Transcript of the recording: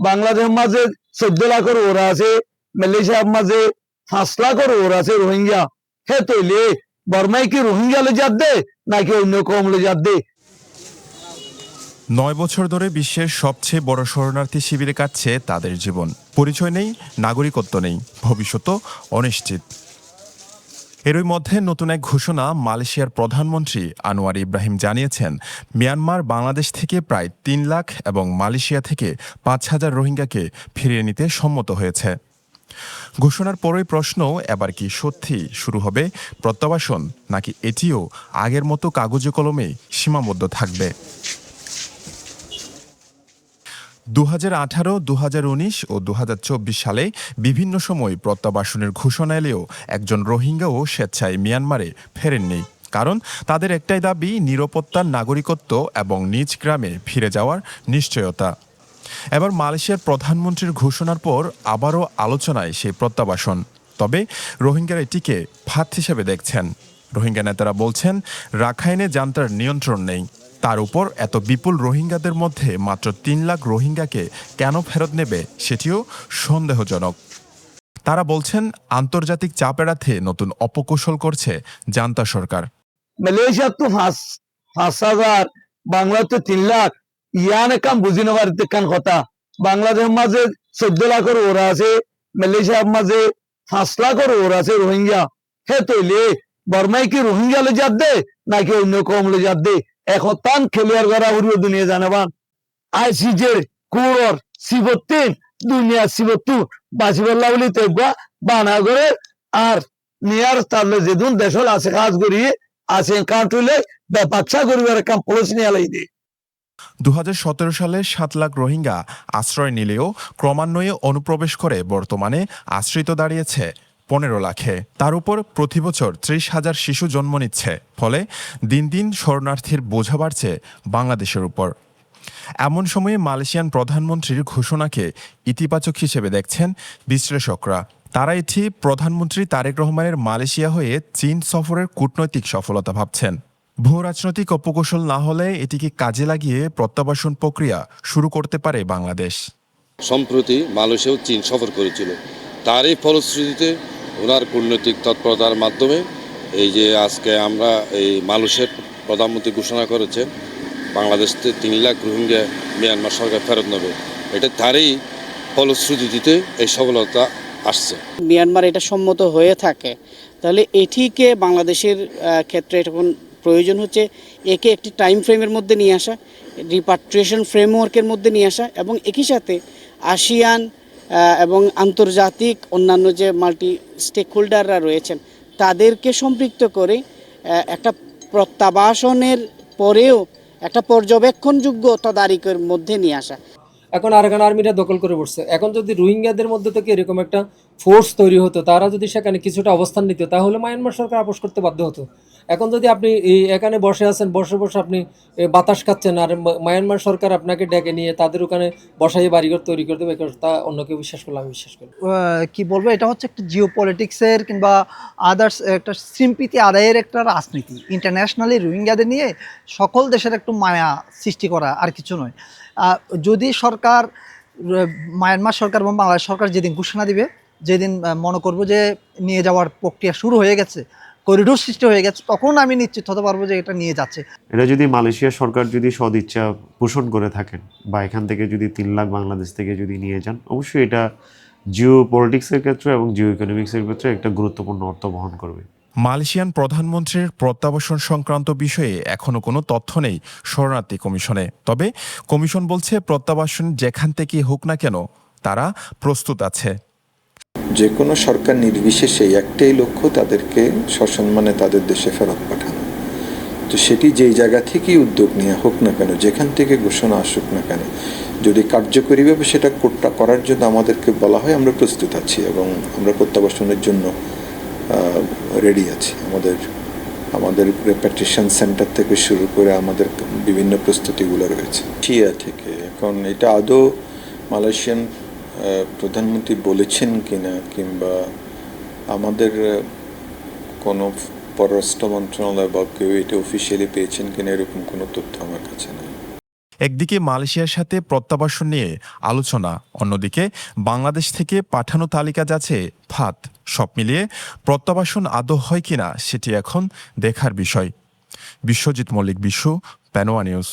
বাংলাদেশের মাঝে 14 লাখের ওরা আছে, মালয়েশিয়ার মাঝে 5 লাখের ওরা আছে রোহিঙ্গা। হে তৈলে বর্মাই কি রোহিঙ্গা লে যাত দে নাকি অন্য কম লে যাত দে? 9 বছর ধরে বিশ্বের সবচেয়ে বড় শরণার্থী শিবিরে কাটছে তাদের জীবন। পরিচয় নেই, নাগরিকত্ব নেই, ভবিষ্যৎ অনিশ্চিত। এরই মধ্যে নতুন এক ঘোষণা মালয়েশিয়ার প্রধানমন্ত্রী আনোয়ার ইব্রাহিম জানিয়েছেন, মিয়ানমার বাংলাদেশ থেকে প্রায় 3 লাখ এবং মালয়েশিয়া থেকে 5,000 রোহিঙ্গাকে ফিরিয়ে নিতে সম্মত হয়েছে। ঘোষণার পরই প্রশ্ন, এবার কি সত্যি শুরু হবে প্রত্যাবাসন, নাকি এটিও আগের মতো কাগজে কলমে সীমাবদ্ধ থাকবে? 2018, 2019 ও 2024 সালে বিভিন্ন সময় প্রত্যাবাসনের ঘোষণা এলেও একজন রোহিঙ্গাও স্বেচ্ছায় মিয়ানমারে ফেরেননি। কারণ তাদের একটাই দাবি, নিরাপত্তার নাগরিকত্ব এবং নিজ গ্রামে ফিরে যাওয়ার নিশ্চয়তা। এবার মালয়েশিয়ার প্রধানমন্ত্রীর ঘোষণার পর আবারও আলোচনায় সেই প্রত্যাবাসন। তবে রোহিঙ্গারা এটিকে ফাঁদ হিসেবে দেখছেন। রোহিঙ্গা নেতারা বলছেন, রাখাইনে জান্তার নিয়ন্ত্রণ নেই। তার উপর এত বিপুল রোহিঙ্গাদের মধ্যে মাত্র 3 লাখ রোহিঙ্গাকে কেন ফেরত নেবে সেটিও সন্দেহজনক। তারা বলছেন, আন্তর্জাতিক চাপ এড়াতে নতুন অপকৌশল করছে জান্তা সরকার। মালয়েশিয়ার তো 5,000, বাংলা তো 3 লাখ। ইয়ান কাম বুঝি নেবার কান কথা। বাংলাদেশের মাঝে 14 লাখের ওরা আছে, মালয়েশিয়ার মাঝে 5 লাখের ওরা আছে রোহিঙ্গা। হে তৈলে বর্মাই কি রোহিঙ্গা লে যাত দে নাকি অন্য কম লে যাত দে? এখন তান খেলিয়ার গড়া উড়িয়ে দুনিয়া জানাবান আইসিজের কুড়র সিবত্তিন দুনিয়া সিবত্তু বাঁচিবল্লা বলি তেগা বানা করে আর নিয়ার তাহলে যেদিন দেশল আছে কাজ করিয়ে আছে কান্ট্রিলে ব্যাপাচ্ছা করিবার কাম পুলিশ নিয়ে আলাই দিয়ে। 2017 সালে 7 লাখ রোহিঙ্গা আশ্রয় নিলেও ক্রমান্বয়ে অনুপ্রবেশ করে বর্তমানে আশ্রিত দাঁড়িয়েছে 15 লাখে। তার উপর প্রতিবছর 30,000 শিশু জন্ম নিচ্ছে। ফলে দিন দিন শরণার্থীর বোঝা বাড়ছে বাংলাদেশের উপর। এমন সময়ে মালয়েশিয়ান প্রধানমন্ত্রীর ঘোষণাকে ইতিবাচক হিসেবে দেখছেন বিশ্লেষকরা। তারা এটি প্রধানমন্ত্রী তারেক রহমানের মালয়েশিয়া হয়ে চীন সফরের কূটনৈতিক সফলতা ভাবছেন। ভূ রাজনৈতিক অপকৌশল না হলে এটিকে কাজে লাগিয়ে প্রত্যাবাসন প্রক্রিয়া শুরু করতে পারে বাংলাদেশ। সম্প্রতি মালয়েশিয়াও চীন সফর করেছিল, তারই ফলশ্রুতিতে ওনার কূটনৈতিক তৎপরতার মাধ্যমে এই যে আজকে আমরা এই মালয়েশিয়ার প্রধানমন্ত্রী ঘোষণা করেছেন বাংলাদেশ থেকে 3 লাখ রোহিঙ্গা মিয়ানমার সরকার ফেরত নেবে, এটা তারই ফলশ্রুতিতে এই সফলতা আসছে। মিয়ানমার এটা সম্মত হয়ে থাকে, তাহলে এটিকে বাংলাদেশের ক্ষেত্রে এখন প্রয়োজন হচ্ছে একে একটি টাইম ফ্রেমের মধ্যে নিয়ে আসা, রিপাট্রিয়েশন ফ্রেমওয়ার্কের মধ্যে নিয়ে আসা, এবং একই সাথে আসিয়ান এবং আন্তর্জাতিক অন্যান্য যে মাল্টি স্টেক হোল্ডাররা রয়েছেন তাদেরকে সম্পৃক্ত করে একটা প্রত্যাবাসনের পরেও একটা পর্যবেক্ষণযোগ্য তদারকির মধ্যে নিয়ে আসা। এখন আরাকান আর্মিরা দখল করে বসছে। এখন যদি রোহিঙ্গাদের মধ্যে থেকে এরকম একটা ফোর্স তৈরি হতো, তারা যদি সেখানে কিছুটা অবস্থান নিত, তাহলে মায়ানমার সরকার আপোষ করতে বাধ্য হতো। এখন যদি আপনি এখানে বসে আছেন, বসে বসে আপনি বাতাস খাচ্ছেন, আর মায়ানমার সরকার আপনাকে ডেকে নিয়ে তাদের ওখানে বসাই বাড়িঘর তৈরি করে দেবে, তা অন্য কেউ বিশ্বাস করলে আমি বিশ্বাস করি। কি বলবো, এটা হচ্ছে একটা জিও পলিটিক্সের কিংবা আদার্স একটা সিম্পিতি আদায়ের একটা রাজনীতি। ইন্টারন্যাশনালি রোহিঙ্গাদের নিয়ে সকল দেশের একটু মায়া সৃষ্টি করা, আর কিছু নয়। যদি সরকার, মায়ানমার সরকার এবং বাংলাদেশ সরকার যেদিন ঘোষণা দিবে, যেদিন মনে করবো যে নিয়ে যাওয়ার প্রক্রিয়া শুরু হয়ে গেছে, করিডোর সৃষ্টি হয়ে গেছে, তখন আমি নিশ্চিত হতে পারবো যে এটা নিয়ে যাচ্ছে। এটা যদি মালয়েশিয়া সরকার যদি সদিচ্ছা পোষণ করে থাকেন বা এখান থেকে যদি 3 লাখ বাংলাদেশ থেকে যদি নিয়ে যান, অবশ্যই এটা জিও পলিটিক্সের ক্ষেত্রে এবং জিও ইকোনমিক্সের ক্ষেত্রে একটা গুরুত্বপূর্ণ অর্থ বহন করবে। মালয়েশিয়ান প্রধানমন্ত্রীর প্রত্যাবাসন সংক্রান্ত বিষয়ে এখনও কোনো তথ্য নেই শরণার্থী কমিশনে। তবে কমিশন বলছে, প্রত্যাবাসন যেখান থেকে হোক না কেন তারা প্রস্তুত আছে। যে কোনো সরকার নির্বিশেষে একটাই লক্ষ্য, তাদেরকে সসম্মানে তাদের দেশে ফেরত পাঠানো। তো সেটি যেই জায়গা থেকেই উদ্যোগ নেওয়া হোক না কেন, যেখান থেকে ঘোষণা আসুক না কেন, যদি কার্যকরীভাবে সেটা করার জন্য আমাদেরকে বলা হয়, আমরা প্রস্তুত আছি এবং আমরা প্রত্যাবাসনের জন্য রেডি আছি। আমাদের রিপ্যাট্রিয়েশন সেন্টার থেকে শুরু করে আমাদের বিভিন্ন প্রস্তুতিগুলো রয়েছে চিয়া থেকে। এখন এটা আদৌ মালয়েশিয়ান প্রধানমন্ত্রী বলেছেন কিনা, কিংবা আমাদের কোনো পররাষ্ট্র মন্ত্রণালয় বা কেউ এটা অফিসিয়ালি পেয়েছেন কিনা, এরকম কোনো তথ্য আমার কাছে নেই। একদিকে মালয়েশিয়ার সাথে প্রত্যাবাসন নিয়ে আলোচনা, অন্যদিকে বাংলাদেশ থেকে পাঠানো তালিকা যাচ্ছে ফাঁদ। সব মিলিয়ে প্রত্যাবাসন আদৌ হয় কিনা সেটি এখন দেখার বিষয়। বিশ্বজিৎ মল্লিক, বিশ্ব, পেনোয়া নিউজ।